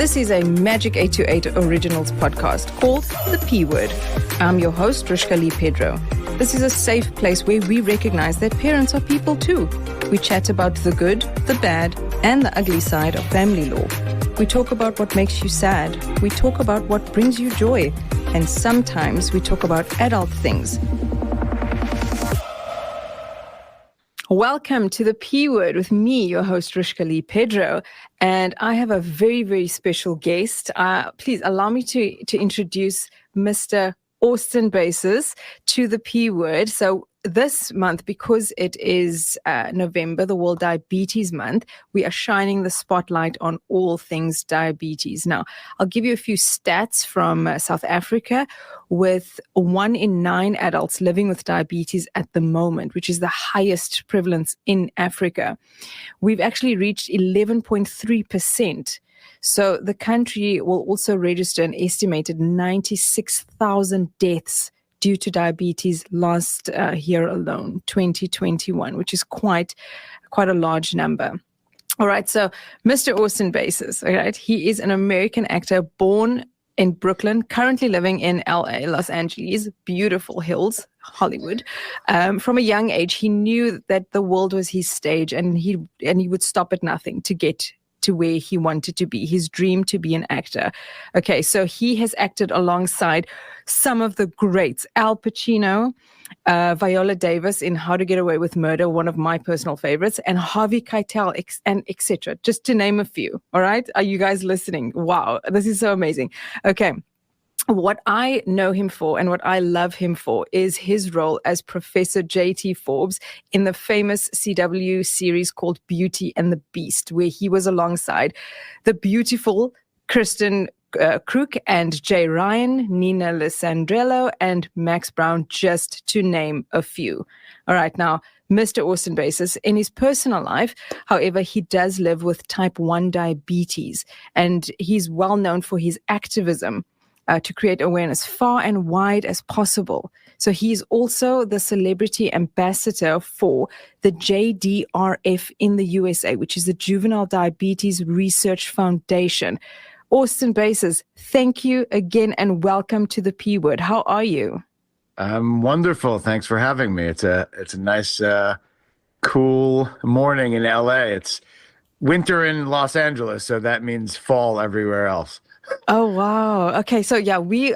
This is a Magic 828 Originals podcast called The P Word. I'm your host, Rishka Lee Pedro. This is a safe place where we recognize that parents are people too. We chat about the good, the bad, and the ugly side of family law. We talk about what makes you sad. We talk about what brings you joy. And sometimes we talk about adult things. Welcome to The P Word with me, your host, Rishka Lee Pedro. And I have a very, very special guest. Please allow me to introduce Mr. Austin Basis to The P Word. So this month, because it is November, the World Diabetes Month, we are shining the spotlight on all things diabetes. Now, I'll give you a few stats from South Africa, with 1 in 9 adults living with diabetes at the moment, which is the highest prevalence in Africa. We've actually reached 11.3%. So the country will also register an estimated 96,000 deaths due to diabetes last year alone, 2021, which is quite a large number. All right, so Mr. Austin Basis, all right, he is an American actor born in Brooklyn, currently living in LA, Los Angeles, beautiful hills, Hollywood. From a young age, he knew that the world was his stage, and he would stop at nothing to get to where he wanted to be, his dream to be an actor. Okay, so he has acted alongside some of the greats, Al Pacino, Viola Davis in How to Get Away with Murder, one of my personal favorites, and Harvey Keitel, and etc., just to name a few. All right, are you guys listening? Wow, this is so amazing. Okay. What I know him for and what I love him for is his role as Professor J.T. Forbes in the famous CW series called Beauty and the Beast, where he was alongside the beautiful Kristen Kruk and Jay Ryan, Nina Lisandrello, and Max Brown, just to name a few. All right, now, Mr. Austin Basis, in his personal life, however, he does live with type 1 diabetes, and he's well known for his activism to create awareness far and wide as possible. So he's also the celebrity ambassador for the JDRF in the USA, which is the Juvenile Diabetes Research Foundation. Austin Basis, thank you again and welcome to The P Word. How are you? I'm wonderful. Thanks for having me. It's a nice, cool morning in LA. It's winter in Los Angeles, so that means fall everywhere else. Oh, wow. Okay. So yeah, we've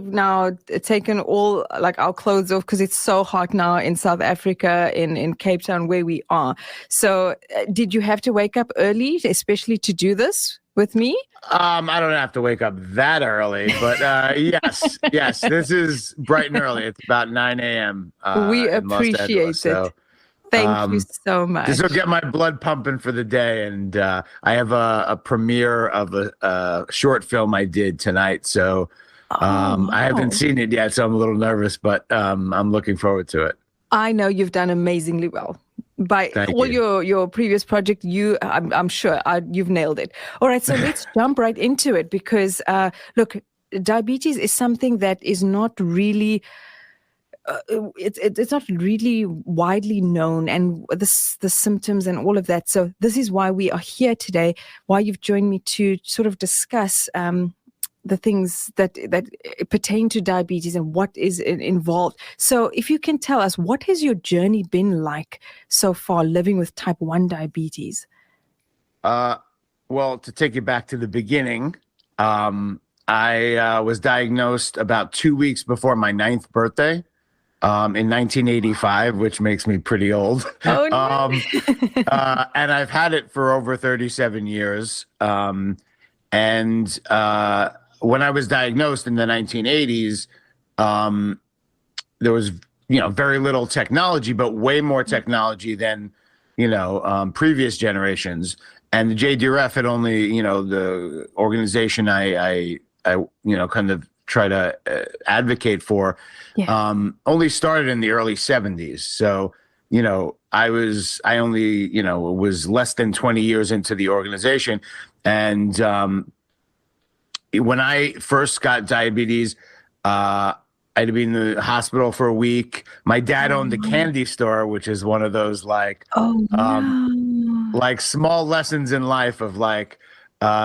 now taken all like our clothes off because it's so hot now in South Africa, in Cape Town where we are. So did you have to wake up early, especially to do this with me? I don't have to wake up that early, but yes, this is bright and early. It's about 9 a.m. We appreciate it. So, thank you so much. This will get my blood pumping for the day. And I have a premiere of a short film I did tonight. So I haven't seen it yet, so I'm a little nervous, but I'm looking forward to it. I know you've done amazingly well. By all your previous project, I'm sure you've nailed it. All right, so let's jump right into it because, look, diabetes is something that is not really... it's not really widely known, and the symptoms and all of that. So this is why we are here today, why you've joined me to sort of discuss the things that pertain to diabetes and what is involved. So if you can tell us, what has your journey been like so far living with type 1 diabetes? Well, to take you back to the beginning, I was diagnosed about 2 weeks before my 9th birthday. In 1985, which makes me pretty old. Oh, no. And I've had it for over 37 years. And when I was diagnosed in the 1980s, there was, very little technology, but way more technology than, previous generations. And the JDRF had only, the organization I kind of try to advocate for, only started in the early 70s. So, I only, was less than 20 years into the organization. And when I first got diabetes, I had to be in the hospital for a week. My dad owned a candy store, which is one of those like small lessons in life of like,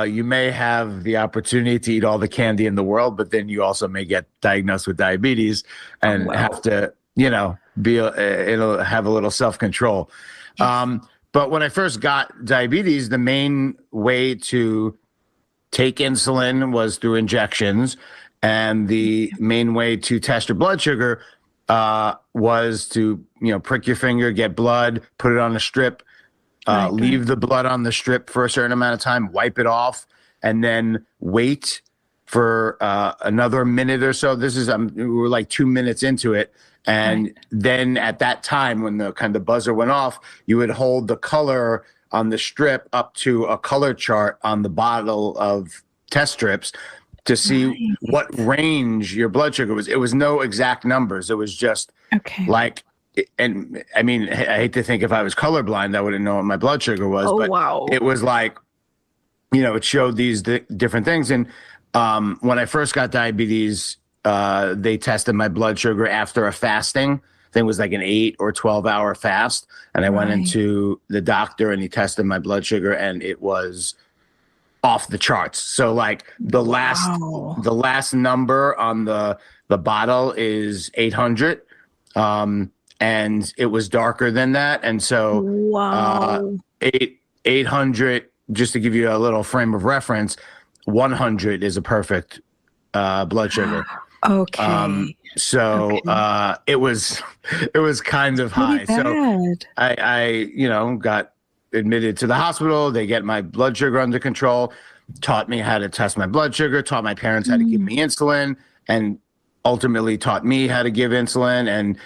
you may have the opportunity to eat all the candy in the world, but then you also may get diagnosed with diabetes and have to, it'll have a little self-control. Yes. But when I first got diabetes, the main way to take insulin was through injections, and the main way to test your blood sugar was to, prick your finger, get blood, put it on a strip, leave the blood on the strip for a certain amount of time, wipe it off, and then wait for another minute or so. This is we were like 2 minutes into it. And then at that time, when the kind of buzzer went off, you would hold the color on the strip up to a color chart on the bottle of test strips to see what range your blood sugar was. It was no exact numbers. It was just like, and I mean, I hate to think if I was colorblind, I wouldn't know what my blood sugar was. It was like, it showed these different things. And when I first got diabetes, they tested my blood sugar after a fasting. I think it was like an 8 or 12-hour fast. And I went into the doctor and he tested my blood sugar and it was off the charts. So like the last number on the bottle is 800. And it was darker than that. And so 800, just to give you a little frame of reference, 100 is a perfect blood sugar. It was kind of high. So I got admitted to the hospital. They get my blood sugar under control, taught me how to test my blood sugar, taught my parents how to give me insulin, and ultimately taught me how to give insulin. And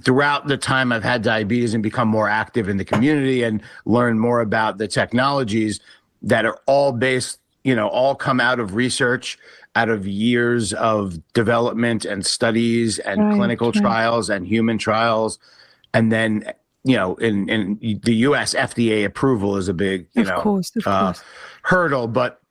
throughout the time I've had diabetes and become more active in the community and learn more about the technologies that are all based, all come out of research, out of years of development and studies and clinical trials and human trials. And then, in the US FDA approval is a big, hurdle. But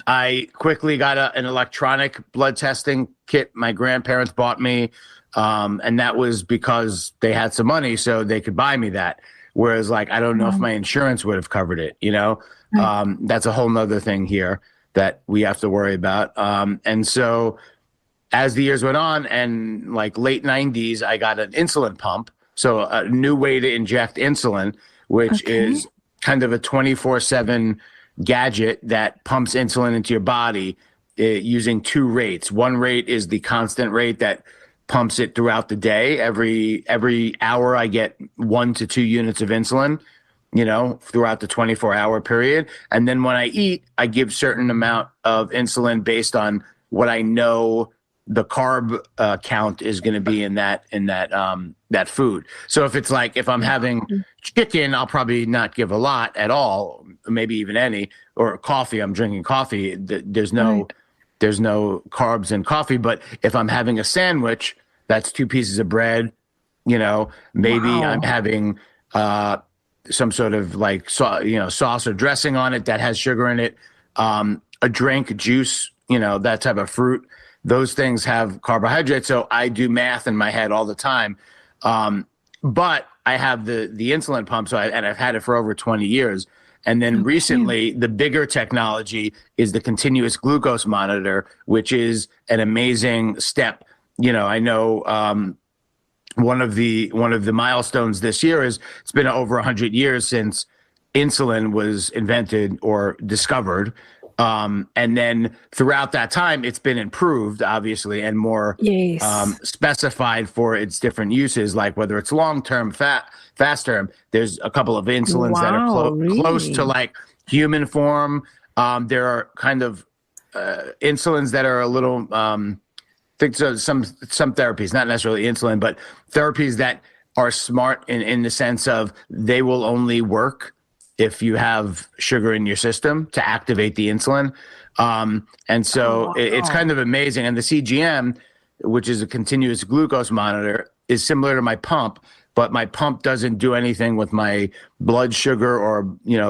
I quickly got an electronic blood testing kit my grandparents bought me. And that was because they had some money, so they could buy me that. Whereas, like, I don't know if my insurance would have covered it, That's a whole nother thing here that we have to worry about. And so as the years went on, and like late 90s, I got an insulin pump. So a new way to inject insulin, which is kind of a 24/7 gadget that pumps insulin into your body using 2 rates. One rate is the constant rate that pumps it throughout the day. Every hour I get 1 to 2 units of insulin, throughout the 24-hour period. And then when I eat, I give certain amount of insulin based on what I know the carb count is going to be in that food. So if I'm having chicken, I'll probably not give a lot at all, maybe even any, or coffee. I'm drinking coffee. There's no carbs in coffee. But if I'm having a sandwich, that's 2 pieces of bread, maybe I'm having some sort of like sauce or dressing on it that has sugar in it, a drink, juice, that type of fruit. Those things have carbohydrates. So I do math in my head all the time. But I have the insulin pump, and I've had it for over 20 years. And then recently, the bigger technology is the continuous glucose monitor, which is an amazing step. I know one of the milestones this year is it's been over 100 years since insulin was invented or discovered. And then throughout that time, it's been improved, obviously, and more specified for its different uses, like whether it's long-term, fast-term. There's a couple of insulins that are close to like human form. There are kind of insulins that are a little, I think so, some therapies, not necessarily insulin, but therapies that are smart in the sense of they will only work if you have sugar in your system to activate the insulin. And so it's kind of amazing. And the CGM, which is a continuous glucose monitor, is similar to my pump, but my pump doesn't do anything with my blood sugar or,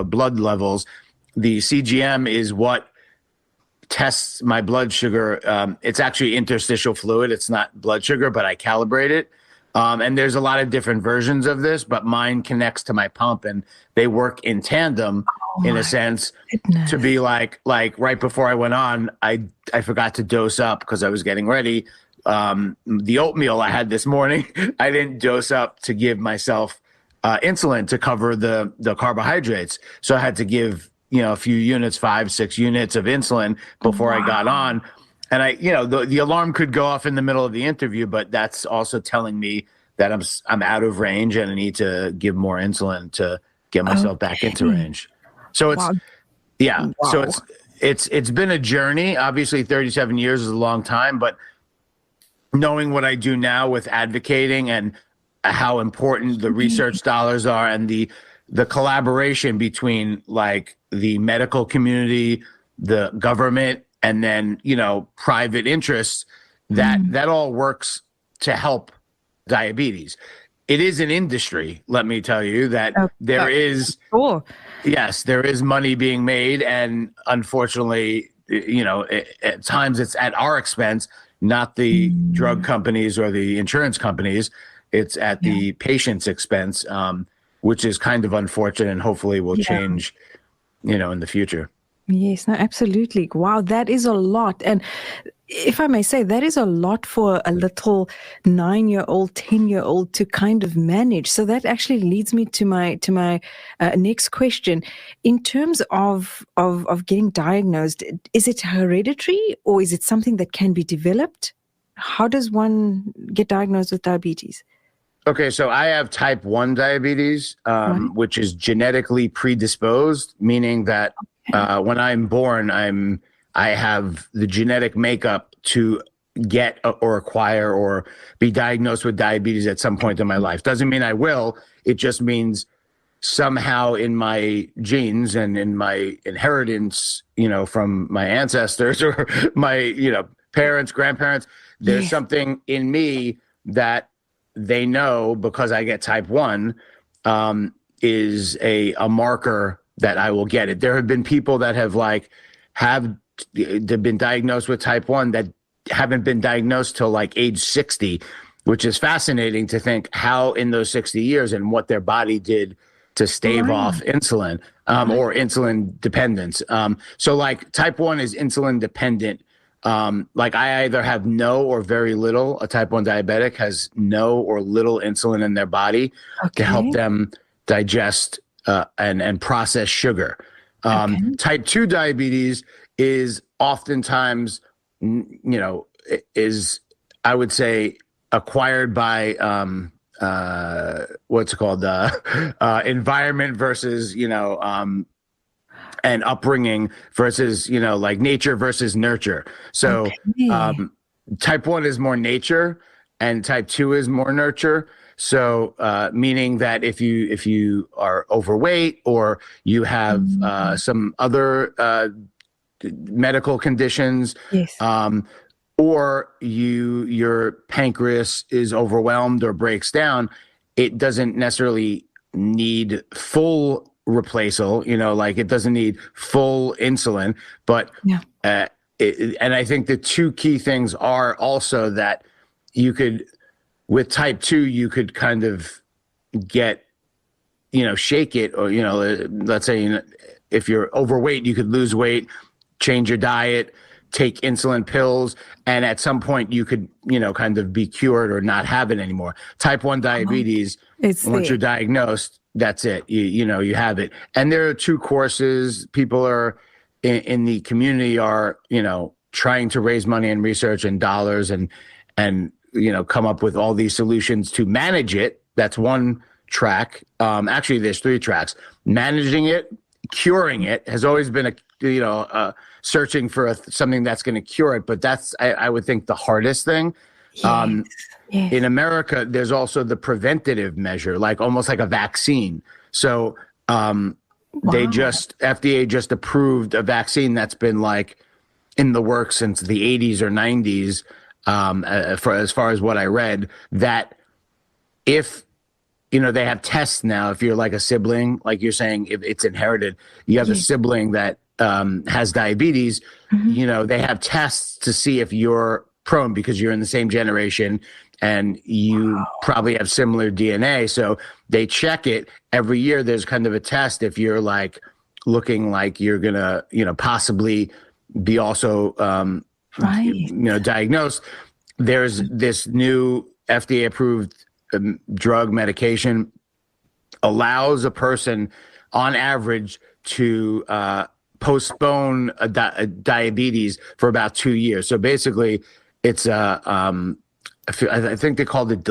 blood levels. The CGM is what tests my blood sugar. It's actually interstitial fluid. It's not blood sugar, but I calibrate it. And there's a lot of different versions of this, but mine connects to my pump, and they work in tandem in a sense to be like right before I went on, I forgot to dose up because I was getting ready. The oatmeal I had this morning, I didn't dose up to give myself insulin to cover the carbohydrates. So I had to give, a few units, 5-6 units of insulin before I got on. And the alarm could go off in the middle of the interview, but that's also telling me that I'm out of range and I need to give more insulin to get myself back into range. So it's, so it's been a journey. Obviously 37 years is a long time, but knowing what I do now with advocating and how important the research dollars are and the collaboration between like the medical community, the government, and then, private interests, that all works to help diabetes. It is an industry, let me tell you, that there is, yes, there is money being made. And unfortunately, at times it's at our expense, not the drug companies or the insurance companies. It's at the patient's expense, which is kind of unfortunate and hopefully will change, in the future. Yes, no, absolutely. Wow, that is a lot. And if I may say, that is a lot for a little 9-year-old, 10-year-old to kind of manage. So that actually leads me to my next question. In terms of getting diagnosed, is it hereditary or is it something that can be developed? How does one get diagnosed with diabetes? Okay, so I have type 1 diabetes, which is genetically predisposed, meaning that when I'm born, I have the genetic makeup to get or acquire or be diagnosed with diabetes at some point in my life. Doesn't mean I will. It just means somehow in my genes and in my inheritance, from my ancestors or my, parents, grandparents, there's something in me that they know because I get type 1 is a marker that I will get it. There have been people that they've been diagnosed with type 1 that haven't been diagnosed till like age 60, which is fascinating to think how in those 60 years and what their body did to stave off insulin or insulin dependence. So like type 1 is insulin dependent. Like I either have no or very little. A type 1 diabetic has no or little insulin in their body to help them digest and process sugar. Type 2 diabetes is oftentimes, is, I would say, acquired by what's it called, environment versus, and upbringing versus, like nature versus nurture. So type 1 is more nature and type 2 is more nurture. So meaning that if you are overweight or you have some other medical conditions, or your pancreas is overwhelmed or breaks down, it doesn't necessarily need full replaceal, like it doesn't need full insulin, but and I think the two key things are also that you could, with type 2, you could kind of get, shake it, or, let's say if you're overweight, you could lose weight, change your diet, take insulin pills, and at some point you could, kind of be cured or not have it anymore. Type 1 diabetes, once you're diagnosed, that's it. You have it. And there are 2 courses. People are in the community are, trying to raise money and research and dollars and come up with all these solutions to manage it. That's one track. Actually, there's 3 tracks. Managing it, curing it has always been searching for something that's going to cure it. But that's, I would think, the hardest thing. In America, there's also the preventative measure, like almost like a vaccine. So FDA just approved a vaccine that's been like in the works since the 80s or 90s, for as far as what I read, that if, they have tests now, if you're like a sibling, like you're saying, if it's inherited, you have a sibling that has diabetes, they have tests to see if you're prone because you're in the same generation and you probably have similar DNA. So they check it every year. There's kind of a test if you're like looking like you're gonna, possibly be also, diagnosed. There's this new FDA approved drug medication allows a person on average to postpone a diabetes for about 2 years. So basically it's I think they called it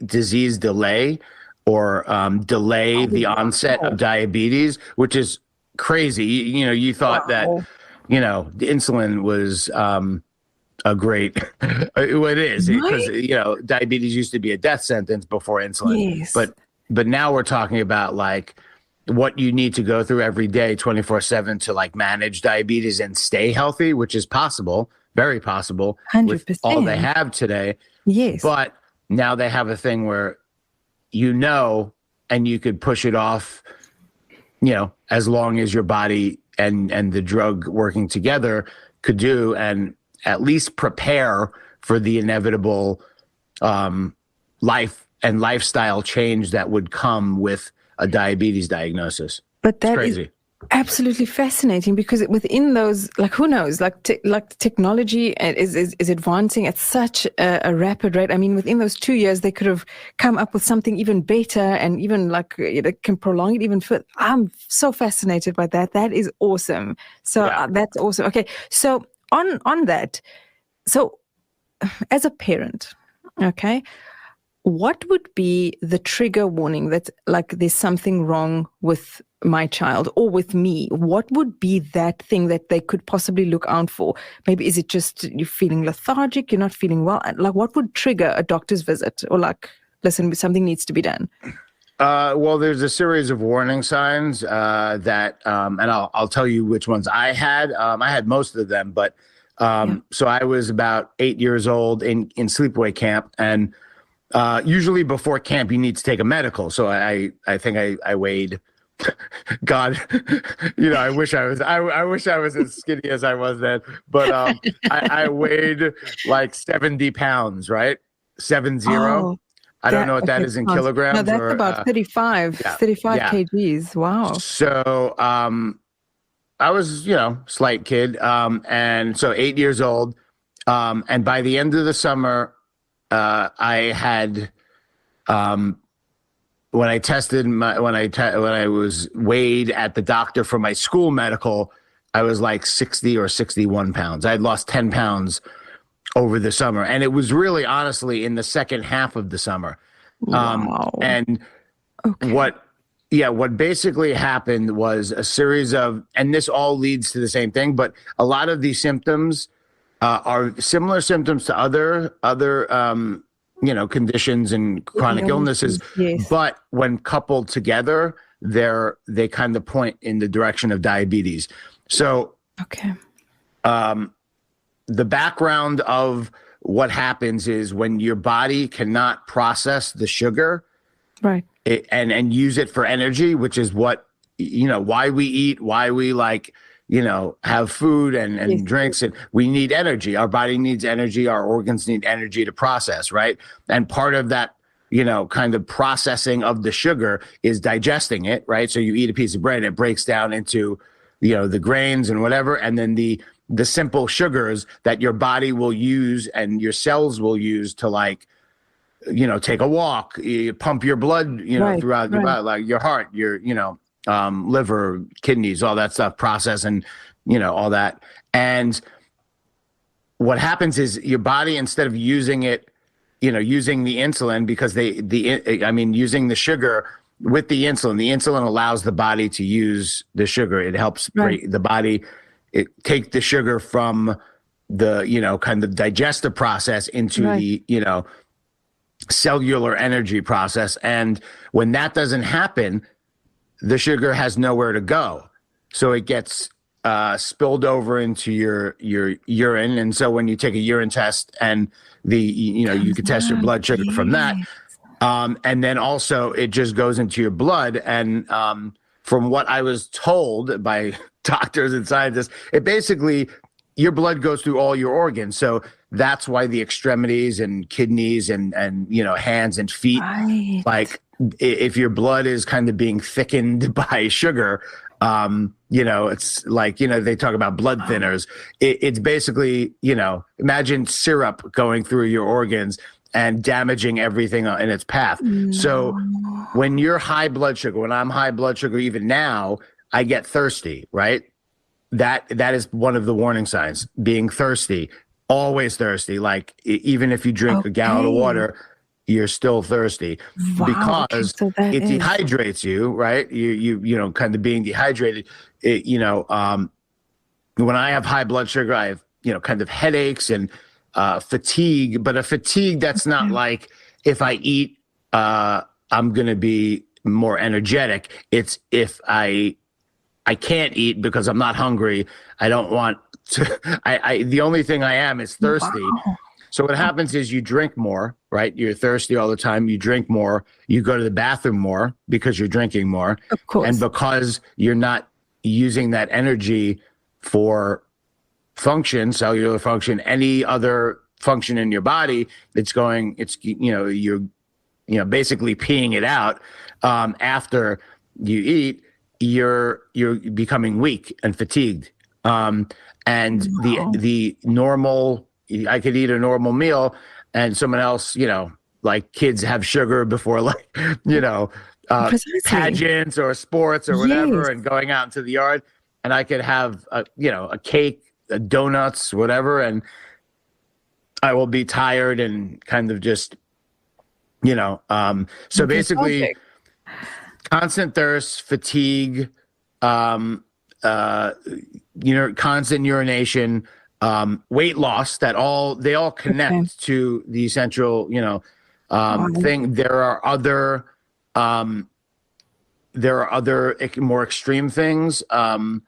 disease delay or delay the onset of diabetes, which is crazy. You thought that, the insulin was a great, it is because, diabetes used to be a death sentence before insulin, Yes. but now we're talking about like what you need to go through every day, 24/7 to like manage diabetes and stay healthy, which is possible, very possible 100%. with all they have today. Yes. But now they have a thing where, and you could push it off, as long as your body and the drug working together could do, and at least prepare for the inevitable life and lifestyle change that would come with a diabetes diagnosis. But that it's is crazy. absolutely fascinating because within those, like, who knows, like technology is advancing at such a rapid rate. I mean, within those 2 years, they could have come up with something even better and even like it can prolong it even further. I'm so fascinated by that. That is awesome. So that's awesome. Okay. So on that, so as a parent, okay, what would be the trigger warning that like there's something wrong with my child or with me? What would be that thing that they could possibly look out for? Maybe is it just you're feeling lethargic, you're not feeling well? Like what would trigger a doctor's visit or like, listen, something needs to be done? Well, there's a series of warning signs that, and I'll tell you which ones I had. I had most of them, but so I was about 8 years old in sleepaway camp, and usually before camp you need to take a medical. So I think I weighed, God, I wish I was as skinny as I was then, but I weighed like 70 pounds, right? 70. I don't know what that is in kilograms. No, that's about 35 kgs. Wow. So I was, slight kid. And so 8 years old. And by the end of the summer, I had, when I was weighed at the doctor for my school medical, I was like 60 or 61 pounds. I had lost 10 pounds over the summer. And it was really, honestly, in the second half of the summer. Wow. And what basically happened was a series of, and this all leads to the same thing, but a lot of these symptoms are similar symptoms to other conditions and chronic illnesses. Yes. But when coupled together, they kind of point in the direction of diabetes. So, the background of what happens is when your body cannot process the sugar, right, and use it for energy, which is what, why we eat, why we have food and drinks, and we need energy. Our body needs energy. Our organs need energy to process, right? And part of that, kind of processing of the sugar is digesting it, right? So you eat a piece of bread, it breaks down into, the grains and whatever, and then the simple sugars that your body will use and your cells will use to take a walk, you pump your blood, throughout your body, like your heart, your, liver, kidneys, all that stuff, process and, all that. And what happens is your body, instead of using it, using the insulin, because using the sugar with the insulin allows the body to use the sugar. It helps the body take the sugar from the, kind of digestive process into the, cellular energy process. And when that doesn't happen, the sugar has nowhere to go. So it gets spilled over into your urine. And so when you take a urine test and you could test your blood sugar from that. And then also it just goes into your blood. And from what I was told by doctors and scientists, it basically your blood goes through all your organs. So that's why the extremities and kidneys and hands and feet, Right. like if your blood is kind of being thickened by sugar, it's like, they talk about blood thinners. It's basically, imagine syrup going through your organs and damaging everything in its path. So when you're high blood sugar, when I'm high blood sugar, even now, I get thirsty, right? That is one of the warning signs, being thirsty, always thirsty. Like even if you drink a gallon of water, you're still thirsty because it dehydrates you, right? You kind of being dehydrated. When I have high blood sugar, I have, kind of headaches and fatigue, but a fatigue that's not like if I eat, I'm going to be more energetic. It's if I can't eat because I'm not hungry. I don't want to, the only thing I am is thirsty. Wow. So what happens is you drink more, right? You're thirsty all the time. You drink more. You go to the bathroom more because you're drinking more. Of course. And because you're not using that energy for function, cellular function, any other function in your body, you're basically peeing it out after you eat. You're becoming weak and fatigued. The normal, I could eat a normal meal and someone else, like kids have sugar before, like, pageants or sports or whatever, and going out into the yard, and I could have a cake, donuts, whatever, and I will be tired and kind of just, so basically constant thirst, fatigue, constant urination, weight loss, they all connect to the essential, thing. There are other more extreme things. I'm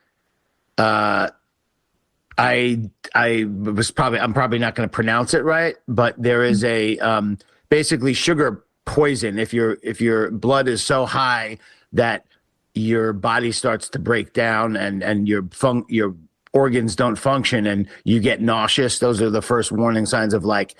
probably not going to pronounce it right, but there is a basically sugar poison. If your blood is so high that your body starts to break down and your organs don't function and you get nauseous, those are the first warning signs of, like,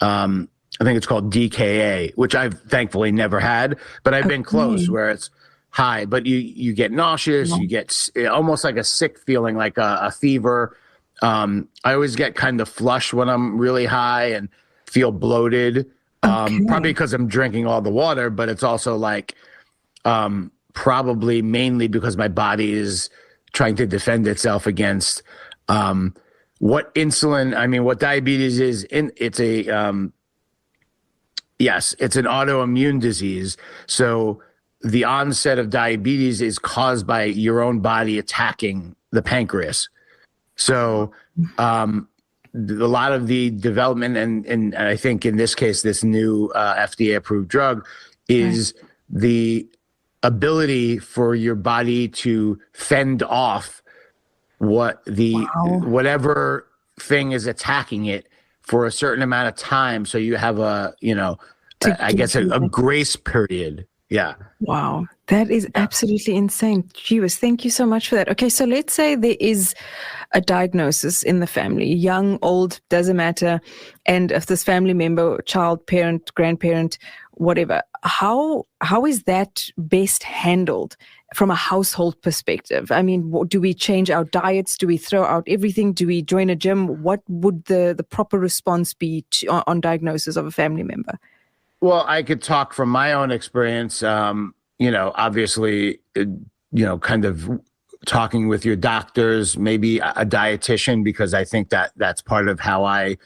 I think it's called DKA, which I've thankfully never had, but I've been close where it's high, but you get nauseous, you get almost like a sick feeling, like a fever. I always get kind of flush when I'm really high and feel bloated, probably because I'm drinking all the water, but it's also like probably mainly because my body is trying to defend itself against what diabetes is. It's an autoimmune disease. So the onset of diabetes is caused by your own body attacking the pancreas. So a lot of the development, and I think in this case, this new FDA approved drug is the ability for your body to fend off whatever thing is attacking it for a certain amount of time. So you have a grace period. Yeah. Wow. That is absolutely insane. Jeeves, thank you so much for that. Okay, so let's say there is a diagnosis in the family, young, old, doesn't matter. And if this family member, child, parent, grandparent, whatever, how is that best handled from a household perspective? I mean, do we change our diets? Do we throw out everything? Do we join a gym? What would the proper response be on diagnosis of a family member? Well, I could talk from my own experience, obviously, kind of talking with your doctors, maybe a dietitian, because I think that's part of how I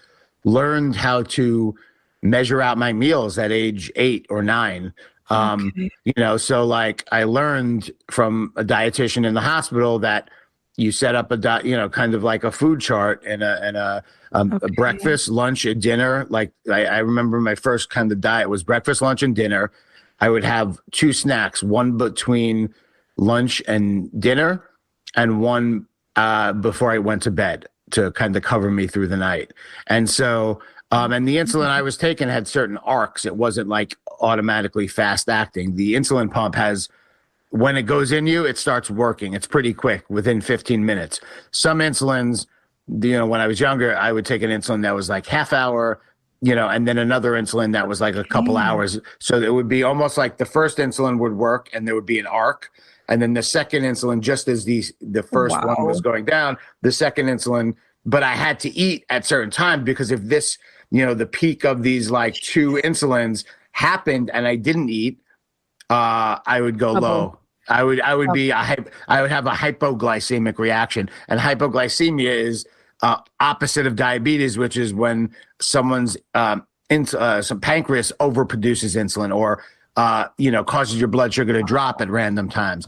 learned how to measure out my meals at age 8 or 9. So like I learned from a dietitian in the hospital that you set up kind of like a food chart and a breakfast, lunch, and dinner. Like I remember my first kind of diet was breakfast, lunch, and dinner. I would have 2 snacks, one between lunch and dinner and one before I went to bed to kind of cover me through the night. And so, and the insulin I was taking had certain arcs. It wasn't like automatically fast acting. The insulin pump has, when it goes in you, it starts working. It's pretty quick, within 15 minutes. Some insulins when I was younger, I would take an insulin that was like half hour, and then another insulin that was like a couple hours. So it would be almost like the first insulin would work and there would be an arc. And then the second insulin, just as the first one was going down, the second insulin, but I had to eat at certain times, because if this, the peak of these like 2 insulins happened and I didn't eat, I would go low. I would have a hypoglycemic reaction, and hypoglycemia is opposite of diabetes, which is when someone's some pancreas overproduces insulin, or causes your blood sugar to drop at random times.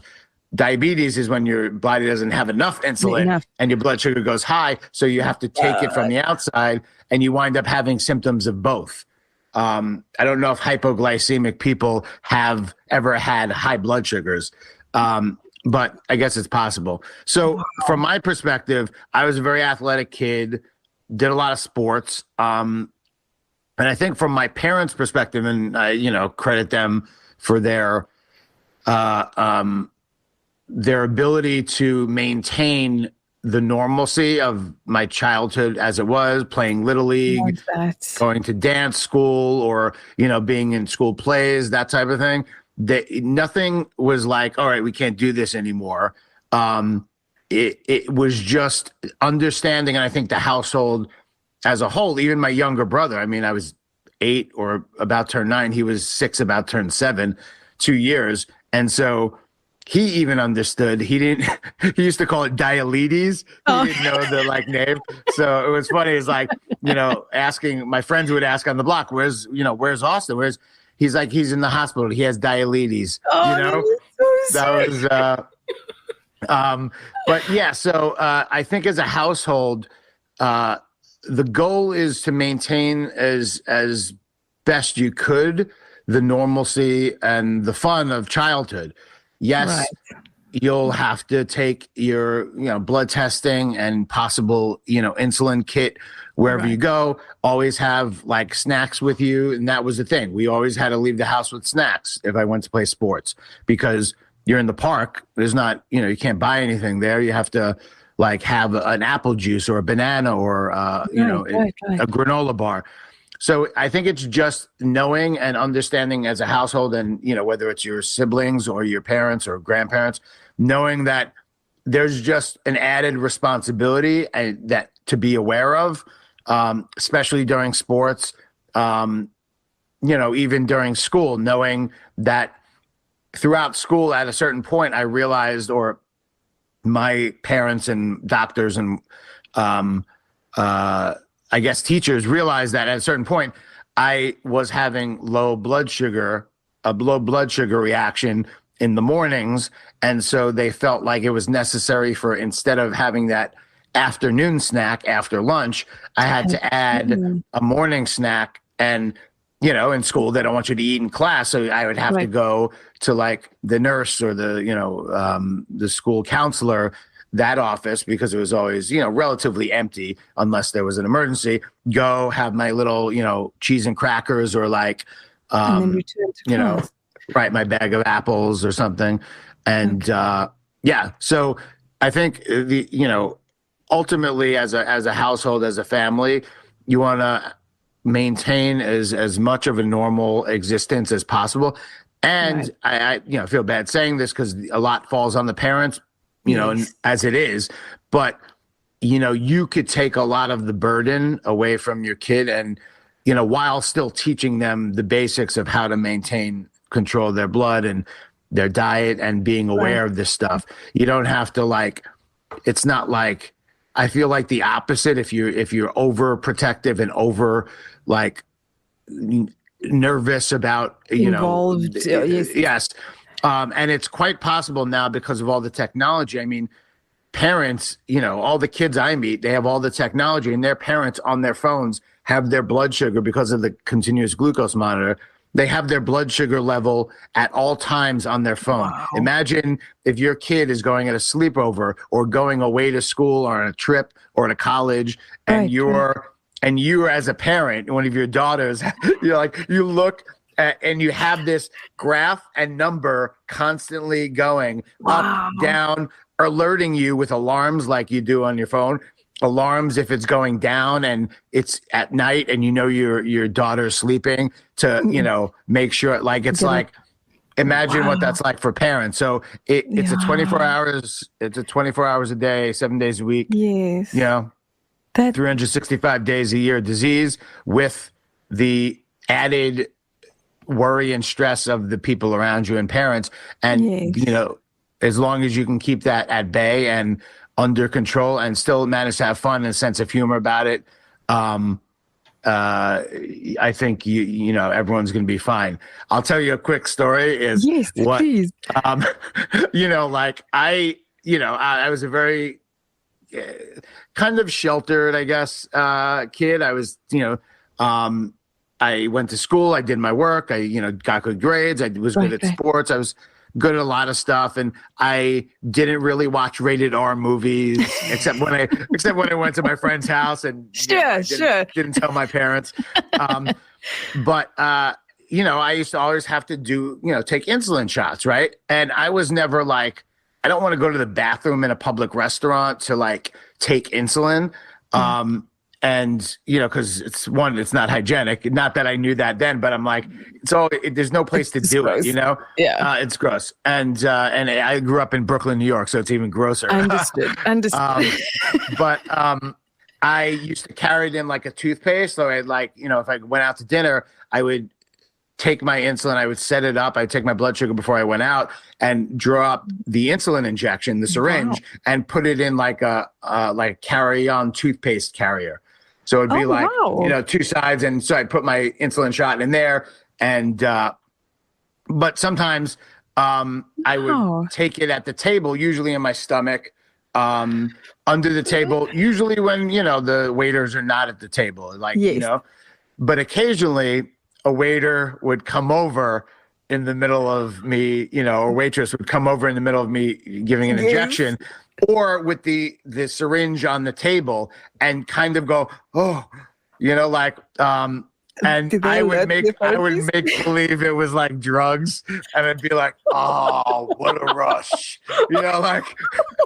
Diabetes is when your body doesn't have enough insulin and your blood sugar goes high, so you have to take it from the outside, and you wind up having symptoms of both. I don't know if hypoglycemic people have ever had high blood sugars, but I guess it's possible. So from my perspective, I was a very athletic kid, did a lot of sports. And I think from my parents' perspective, and I, credit them for their ability to maintain the normalcy of my childhood as it was, playing Little League, going to dance school, or, being in school plays, that type of thing. Nothing was like, all right, we can't do this anymore. It was just understanding. And I think the household as a whole, even my younger brother, I mean, I was 8 or about to turn 9. He was 6, about to turn 7, 2 years. And so he even understood. He used to call it diabetes. He didn't know the name. So it was funny. It's like, asking, my friends would ask on the block, where's Austin? He's like, he's in the hospital. He has diabetes, that was, but yeah. So I think as a household, the goal is to maintain as best you could the normalcy and the fun of childhood. Yes, you'll have to take your, blood testing and possible, insulin kit wherever you go. Always have like snacks with you. And that was the thing. We always had to leave the house with snacks if I went to play sports, because you're in the park. There's not, you can't buy anything there. You have to like have an apple juice or a banana or, a granola bar. So I think it's just knowing and understanding as a household, and, whether it's your siblings or your parents or grandparents, knowing that there's just an added responsibility and that to be aware of, especially during sports, even during school, knowing that throughout school at a certain point, I realized, or my parents and doctors and, I guess teachers realized that at a certain point, I was having a low blood sugar reaction in the mornings. And so they felt like it was necessary for, instead of having that afternoon snack after lunch, I had to add a morning snack. And, in school, they don't want you to eat in class. So I would have to go to like the nurse or the school counselor, that office, because it was always, relatively empty unless there was an emergency. Go have my little, cheese and crackers, or like, and then return to class. My bag of apples or something. And so I think ultimately as a household, as a family, you want to maintain as much of a normal existence as possible. And I feel bad saying this because a lot falls on the parents, as it is, but you could take a lot of the burden away from your kid, and while still teaching them the basics of how to maintain control of their blood and their diet and being aware of this stuff. You don't have to it's not like, I feel like the opposite. If you're overprotective and over nervous about, involved, yes. And it's quite possible now because of all the technology. I mean, parents, all the kids I meet, they have all the technology, and their parents on their phones have their blood sugar because of the continuous glucose monitor. They have their blood sugar level at all times on their phone. Wow. Imagine if your kid is going at a sleepover or going away to school or on a trip or to college, and you're as a parent, one of your daughters, you look and you have this graph and number constantly going up, down, alerting you with alarms like you do on your phone. alarms if it's going down and it's at night and you know your daughter's sleeping to, you know, make sure, like, it's like, imagine what that's like for parents. So it's a 24 hours, it's a 24 hours a day, 7 days a week. Yes. You know, 365 days a year disease with the added worry and stress of the people around you and parents. And, you know, as long as you can keep that at bay and under control and still manage to have fun and a sense of humor about it, I think you know everyone's going to be fine. I'll tell you a quick story. Is please. You know, like I was a very kind of sheltered, I guess, kid. I was, you know, I went to school. I did my work. I, you know, got good grades. I was good at sports. I was good at a lot of stuff, and I didn't really watch rated R movies except when I went to my friend's house and didn't tell my parents. But you know, I used to always have to take insulin shots, right? And I was never like, I don't want to go to the bathroom in a public restaurant to like take insulin. And, you know, because it's not hygienic. Not that I knew that then, but I'm like, there's no place to do it, you know? Yeah. It's gross. And I grew up in Brooklyn, New York, so it's even grosser. Understood. But I used to carry it in like a toothpaste. So I'd like, you know, if I went out to dinner, I would take my insulin, I would set it up. I'd take my blood sugar before I went out and draw up the insulin injection, the syringe, and put it in like a carry-on toothpaste carrier. So it'd be you know, two sides. And so I'd put my insulin shot in there. And, but sometimes I would take it at the table, usually in my stomach, under the table, usually when, you know, the waiters are not at the table, like, you know, but occasionally a waiter would come over in the middle of me, you know, or waitress would come over in the middle of me giving an injection, or with the syringe on the table and kind of go, oh, you know, like, and I would make believe it was like drugs, and I'd be like, oh, what a rush, you know, like,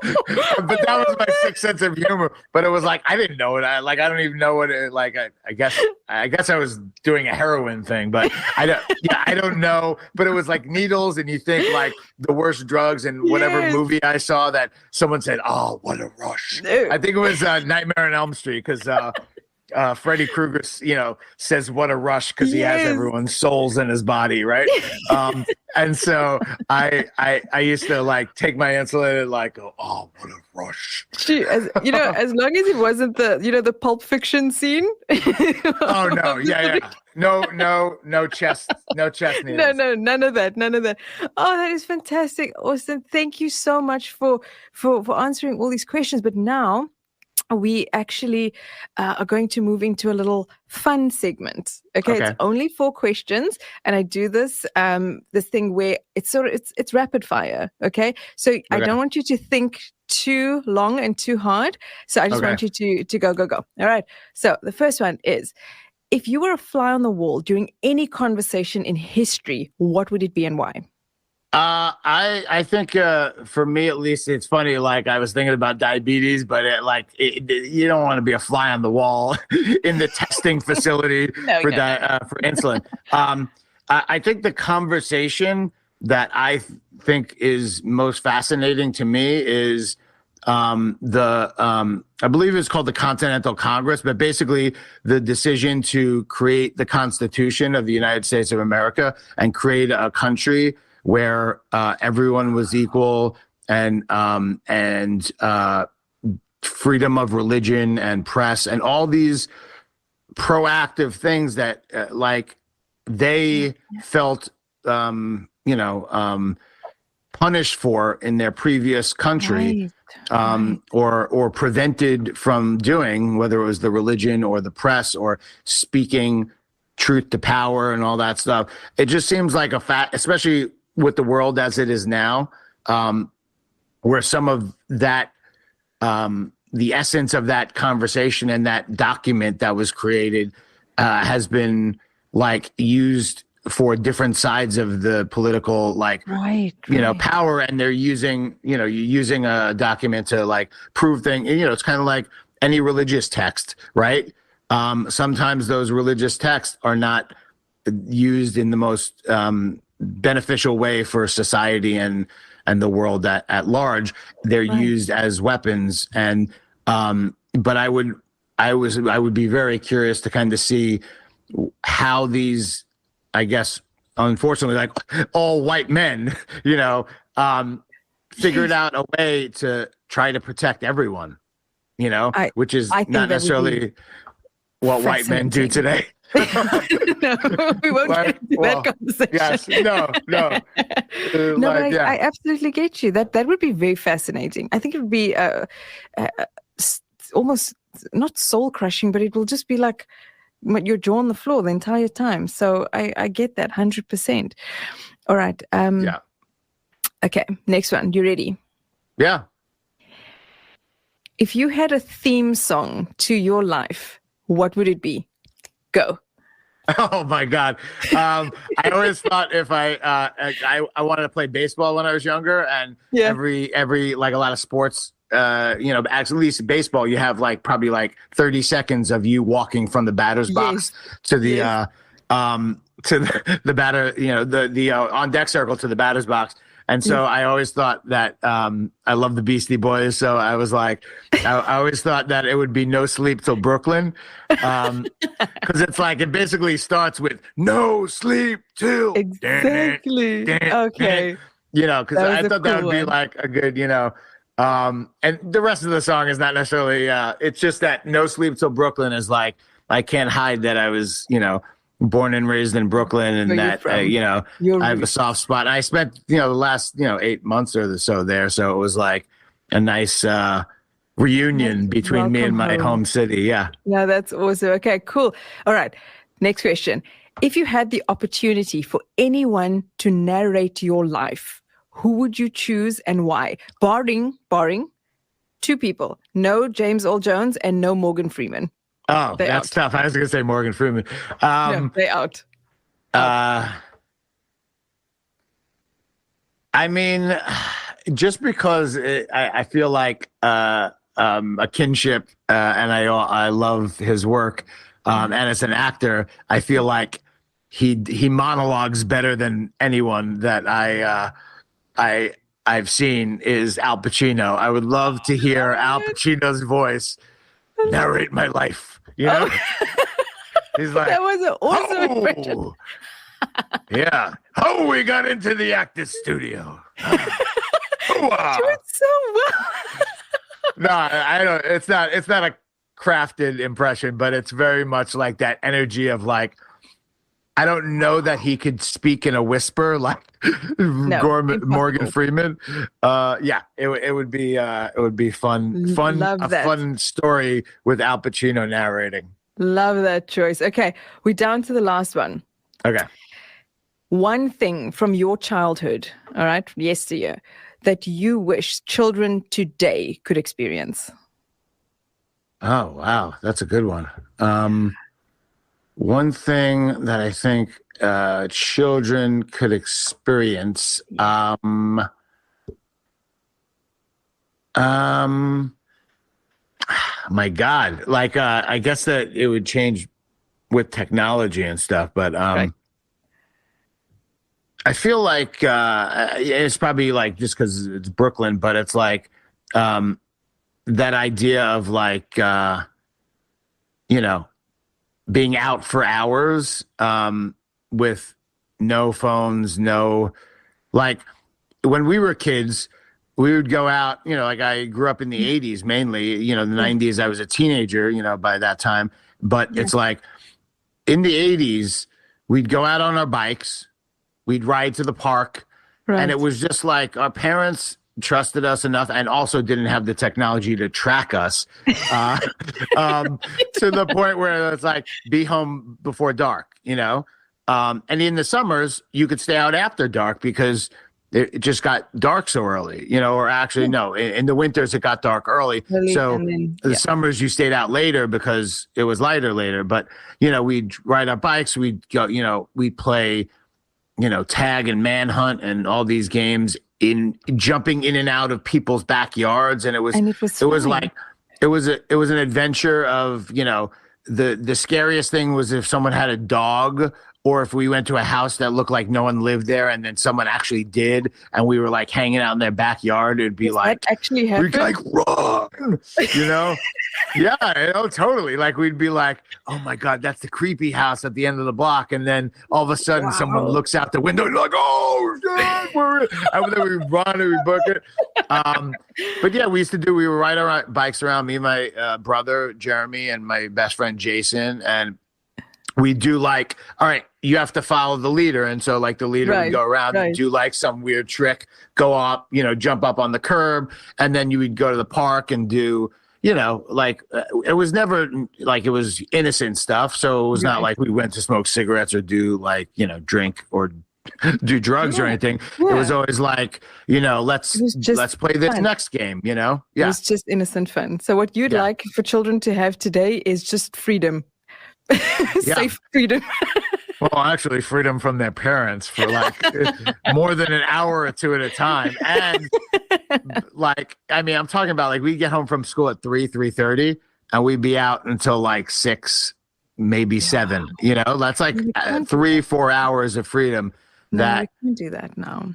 but that was my sixth sense of humor. But it was like, I didn't know it. I don't even know what it, like, I guess I was doing a heroin thing, but I don't know. But it was like needles, and you think like the worst drugs, and whatever movie I saw that someone said, oh, what a rush. I think it was Nightmare on Elm Street, because Freddy Krueger, you know, says what a rush because he has everyone's souls in his body, right? And so I used to like take my insulin and like go, oh, what a rush. You know, as long as it wasn't the Pulp Fiction scene. Oh no, no chest needles. No, none of that. Oh, that is fantastic, Austin. Thank you so much for answering all these questions. But now we actually are going to move into a little fun segment. Okay. It's only 4 questions, and I do this this thing where it's rapid fire. Okay, so I don't want you to think too long and too hard. So I just want you to go. All right. So the first one is, if you were a fly on the wall during any conversation in history, what would it be and why? I think for me at least, it's funny. Like, I was thinking about diabetes, but you don't want to be a fly on the wall in the testing facility for insulin. I think the conversation that I think is most fascinating to me is I believe it's called the Continental Congress, but basically the decision to create the Constitution of the United States of America and create a country where everyone was equal, and freedom of religion and press and all these proactive things that like they felt punished for in their previous country, or prevented from doing, whether it was the religion or the press or speaking truth to power and all that stuff. It just seems like a fact, especially with the world as it is now, where some of that, the essence of that conversation and that document that was created has been like used for different sides of the political, like, power. And they're using, you're using a document to like prove things. It's kind of like any religious text, right? Sometimes those religious texts are not used in the most beneficial way for society and the world at large. They're used as weapons, and but I would be very curious to kind of see how these, I guess, unfortunately, like all white men, figured out a way to try to protect everyone, which is not necessarily what white men do today. No, we won't get into that conversation. Yes, no. No, but I absolutely get you. That would be very fascinating. I think it would be almost not soul crushing, but it will just be like your jaw on the floor the entire time. So I get that 100%. All right. Yeah. Okay, next one. You ready? Yeah. If you had a theme song to your life, what would it be? Go. Oh my God. I always thought if I wanted to play baseball when I was younger, and every like a lot of sports, actually at least baseball, you have like probably like 30 seconds of you walking from the batter's box to the to the batter, the on deck circle to the batter's box. And so I always thought that I love the Beastie Boys. So I was like, I always thought that it would be No Sleep Till Brooklyn. Because it's like, it basically starts with no sleep till. Exactly. Okay. Because I thought that would be like a good, and the rest of the song is not necessarily, it's just that No Sleep Till Brooklyn is like, I can't hide that I was, born and raised in Brooklyn, and that I have a soft spot. I spent the last 8 months or so there, so it was like a nice reunion between me and my home city. Yeah, that's awesome. Okay, cool. All right, next question. If you had the opportunity for anyone to narrate your life, who would you choose and why? Barring two people: no James Earl Jones and no Morgan Freeman. Oh, that's tough. I was going to say Morgan Freeman. No, they out. I mean, just because I feel like a kinship, and I love his work, and as an actor, I feel like he monologues better than anyone that I've seen is Al Pacino. I would love to hear Al Pacino's voice narrate my life. He's like, that was an awesome impression. Yeah. Oh, we got into the actor's studio. Do it so well. No, I don't. It's not a crafted impression, but it's very much like that energy of like, I don't know that he could speak in a whisper like Morgan Freeman. It would be fun. Fun story with Al Pacino narrating. Love that choice. Okay, we're down to the last one. Okay. One thing from your childhood, all right, yesteryear, that you wish children today could experience. Oh, wow. That's a good one. One thing that I think children could experience, my God, like I guess that it would change with technology and stuff, but I feel like it's probably like just because it's Brooklyn, but it's like that idea of like being out for hours with no phones, like when we were kids, we would go out, like I grew up in the 80s mainly, the 90s, I was a teenager, by that time. But it's like in the 80s, we'd go out on our bikes, we'd ride to the park, and it was just like our parents trusted us enough and also didn't have the technology to track us to the point where it's like be home before dark, and in the summers you could stay out after dark because it just got dark so early, or actually no, in the winters it got dark early. So the summers you stayed out later because it was lighter later. But, we'd ride our bikes, we'd go, we'd play, tag and manhunt and all these games in jumping in and out of people's backyards. And it was like it was an adventure of, the scariest thing was if someone had a dog, or if we went to a house that looked like no one lived there and then someone actually did, and we were like hanging out in their backyard. It'd be Does like, that actually happen? we'd like run, Yeah, totally. Like we'd be like, oh my God, that's the creepy house at the end of the block. And then all of a sudden someone looks out the window and you're like, oh, shit, and then we run and we book it. But yeah, we would ride our bikes around, me and my brother, Jeremy, and my best friend, Jason. And we do like, all right, you have to follow the leader. And so like the leader would go around and do like some weird trick, go up, jump up on the curb. And then you would go to the park and do, it was never like, it was innocent stuff. So it was not like we went to smoke cigarettes or do like, drink or do drugs or anything. It was always like, let's play this next game, It was just innocent fun. So what you'd like for children to have today is just freedom. Safe freedom. Well, actually freedom from their parents for like more than an hour or two at a time. And like, I'm talking about like we get home from school at 3:30 and we'd be out until like 6, maybe 7, that's like 3-4 hours of freedom. No, you can't do that now.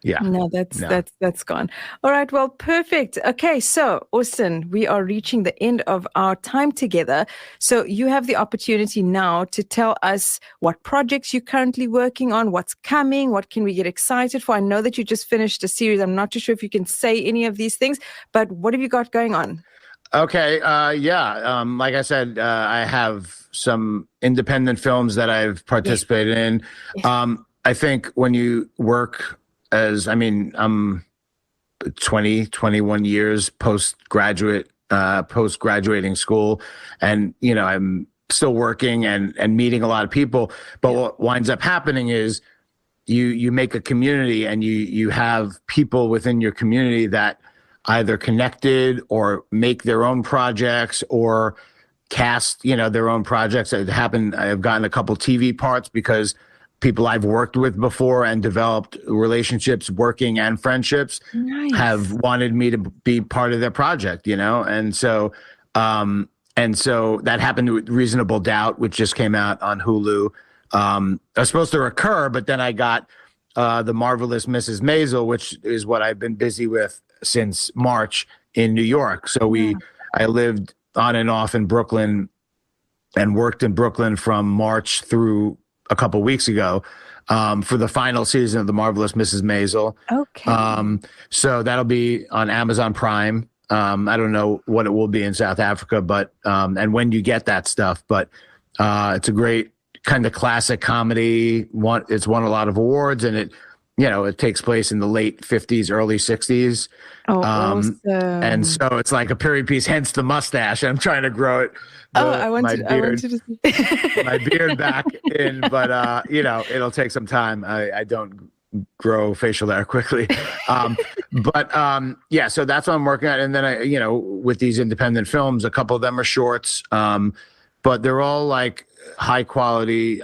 Yeah. No, that's gone. All right. Well, perfect. Okay. So, Austin, we are reaching the end of our time together. So you have the opportunity now to tell us what projects you're currently working on, what's coming, what can we get excited for? I know that you just finished a series. I'm not too sure if you can say any of these things, but what have you got going on? Okay. Like I said, I have some independent films that I've participated in. I think when you work I'm 21 years post-graduating school, and, I'm still working and meeting a lot of people. But what winds up happening is you make a community, and you have people within your community that either connected or make their own projects or cast, their own projects. It happened. I've gotten a couple TV parts because people I've worked with before and developed relationships, working and friendships, have wanted me to be part of their project, and so that happened with Reasonable Doubt, which just came out on Hulu. I was supposed to recur, but then I got The Marvelous Mrs. Maisel, which is what I've been busy with since March in New York. So I lived on and off in Brooklyn and worked in Brooklyn from March through a couple of weeks ago for the final season of The Marvelous Mrs. Maisel. Okay. So that'll be on Amazon Prime. I don't know what it will be in South Africa, but and when you get that stuff, but it's a great kind of classic comedy. It's won a lot of awards, and it takes place in the late 50s, early 60s. Awesome. And so it's like a period piece, hence the mustache. I'm trying to grow it. I want you to see my beard back in, but it'll take some time. I don't grow facial hair quickly. So that's what I'm working on. And then with these independent films, a couple of them are shorts, but they're all like high quality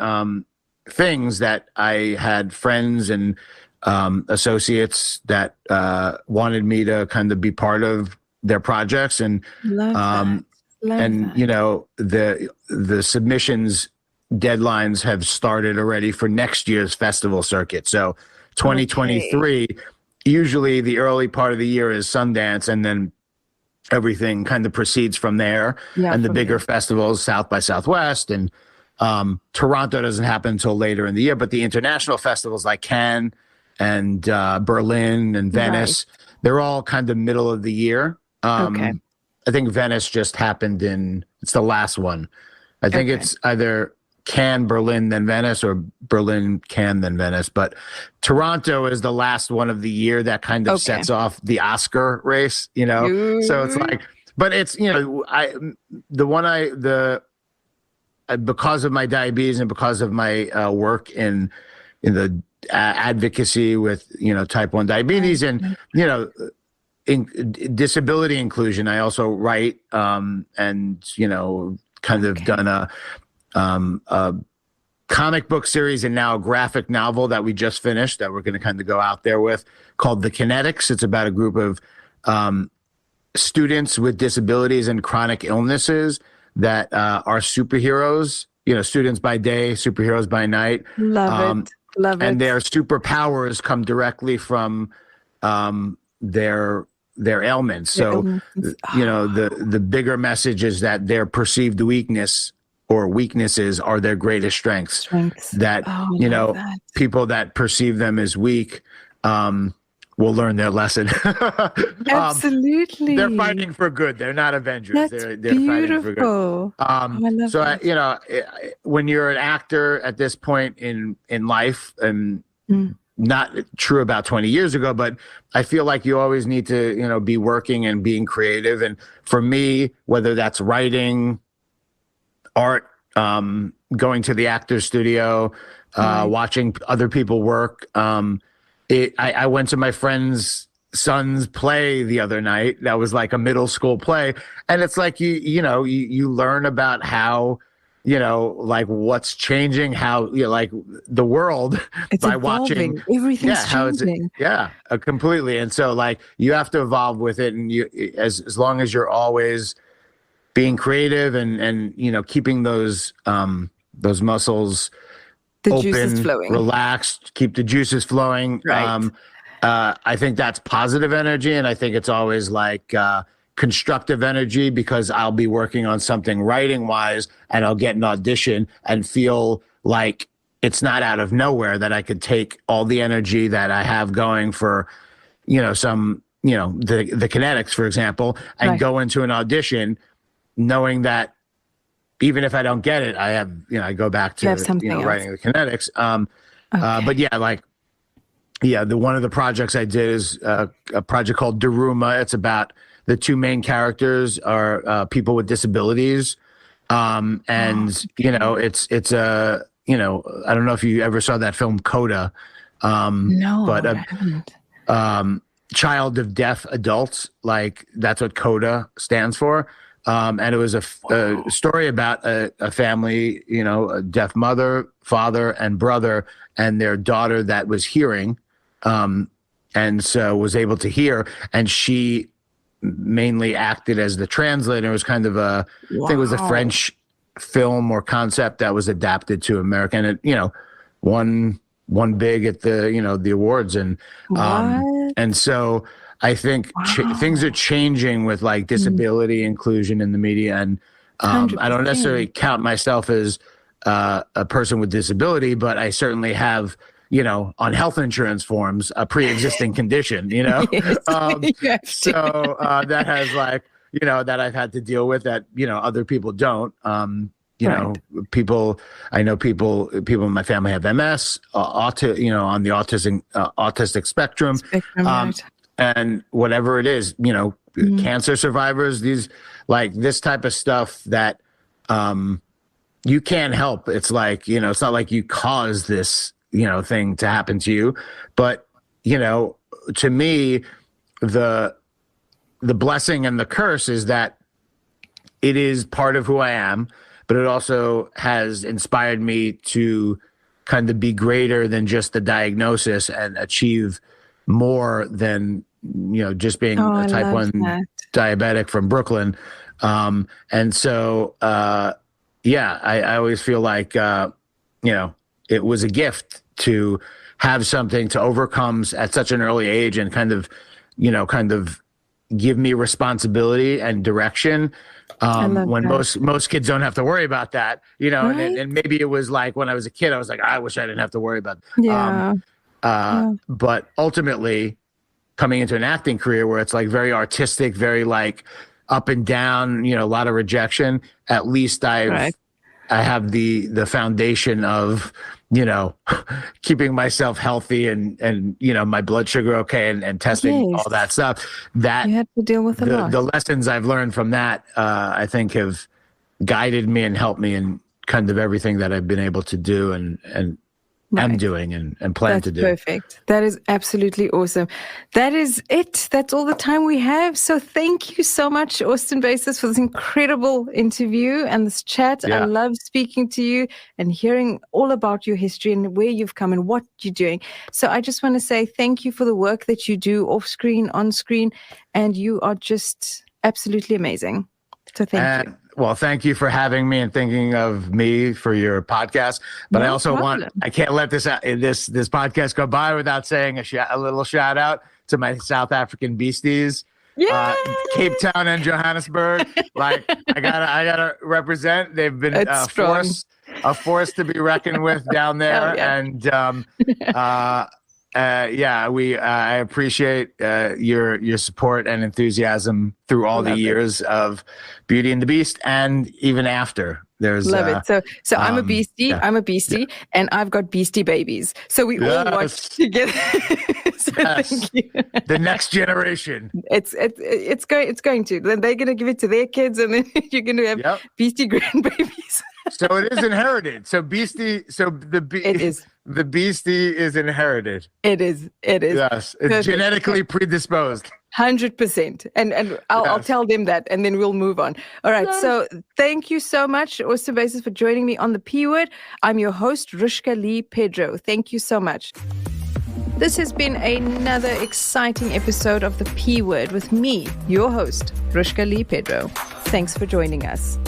things that I had friends and associates that wanted me to kind of be part of their projects. And the submissions deadlines have started already for next year's festival circuit. So 2023, usually the early part of the year is Sundance, and then everything kind of proceeds from there. And the bigger festivals, South by Southwest, and Toronto doesn't happen until later in the year, but the international festivals like Cannes and Berlin and Venice, they're all kind of middle of the year. I think Venice just happened it's the last one. I think it's either Cannes, Berlin, then Venice, or Berlin, Cannes, then Venice. But Toronto is the last one of the year that kind of sets off the Oscar race, So it's like, but it's, because of my diabetes and because of my work in the advocacy with, type 1 diabetes and, in disability inclusion, I also write and kind of done a comic book series and now a graphic novel that we just finished that we're going to kind of go out there with, called The Kinetics. It's about a group of students with disabilities and chronic illnesses that are superheroes, students by day, superheroes by night. Love it. Love And it. their superpowers come directly from their ailments. So, the bigger message is that their perceived weakness or weaknesses are their greatest strengths. That, people that perceive them as weak will learn their lesson. Absolutely. They're fighting for good. They're not Avengers. That's they're beautiful. fighting for good. I love that. When you're an actor at this point in life, and not true about 20 years ago, but I feel like you always need to, be working and being creative. And for me, whether that's writing, art, going to the actor's studio, watching other people work, I went to my friend's son's play the other night. That was like a middle school play. And it's like, you learn about how, like what's changing, how, like the world it's by evolving. watching. Everything's changing. Completely. And so like, you have to evolve with it. And as long as you're always being creative and keeping those muscles The open, juices flowing. relaxed, keep the juices flowing. Right. I think that's positive energy. And I think it's always like constructive energy, because I'll be working on something writing wise and I'll get an audition and feel like it's not out of nowhere, that I could take all the energy that I have going for, the kinetics, for example, and go into an audition knowing that even if I don't get it, I have, I go back to, writing the kinetics. One of the projects I did is a project called Daruma. It's about the two main characters are people with disabilities. It's a, I don't know if you ever saw that film Coda. No, but I haven't. Child of deaf adults, like that's what Coda stands for. And it was a story about a family, a deaf mother, father, and brother, and their daughter that was hearing, and so was able to hear. And she mainly acted as the translator. It was kind of I think it was a French film or concept that was adapted to American. And won big at the the awards, and so. I think things are changing with like disability inclusion in the media. And I don't necessarily count myself as a person with disability, but I certainly have, on health insurance forms, a pre-existing condition, Yes, so that has like, that I've had to deal with that, other people don't. People in my family have MS, on the autistic spectrum. Right. And whatever it is, cancer survivors, this type of stuff that you can't help. It's like, it's not like you caused this, thing to happen to you. But, to me, the blessing and the curse is that it is part of who I am, but it also has inspired me to kind of be greater than just the diagnosis and achieve more than just being a type 1 diabetic from Brooklyn. And so, I always feel like, it was a gift to have something to overcome at such an early age and kind of give me responsibility and direction. When most kids don't have to worry about that, Right? and maybe it was like when I was a kid, I was like, I wish I didn't have to worry about Yeah. But ultimately, coming into an acting career where it's like very artistic, very like up and down, a lot of rejection, at least I have the foundation of, keeping myself healthy and my blood sugar okay and testing all that stuff. That you had to deal with a lot. The lessons I've learned from that, I think have guided me and helped me in kind of everything that I've been able to do. And am Right. doing and plan That's to do. perfect. That is absolutely awesome. That is it. That's all the time we have. So thank you so much, Austin Basis, for this incredible interview and this chat. I Yeah. love speaking to you and hearing all about your history and where you've come and what you're doing. So I just want to say thank you for the work that you do off screen, on screen, and you are just absolutely amazing. So thank you. Well, thank you for having me and thinking of me for your podcast. But I No also problem. I can't let this podcast go by without saying a little shout out to my South African beasties, Yeah. Cape Town and Johannesburg. Like I gotta represent. They've been It's strong. a force to be reckoned with down there. Yeah. And I appreciate your support and enthusiasm through all the years of Beauty and the Beast, and even after. Love it. So I'm a beastie. Yeah. I'm a beastie, and I've got beastie babies. So we all watch together. So thank you. The next generation. It's going to. Then they're going to give it to their kids, and then you're going to have beastie grandbabies. So it is inherited. So beastie. So it is. The beastie is inherited. It is. Yes, it's genetically predisposed. 100%. And I'll tell them that, and then we'll move on. All right. Yes. So thank you so much, Austin Basis, for joining me on the P Word. I'm your host, Rushka Lee Pedro. Thank you so much. This has been another exciting episode of the P Word with me, your host, Rushka Lee Pedro. Thanks for joining us.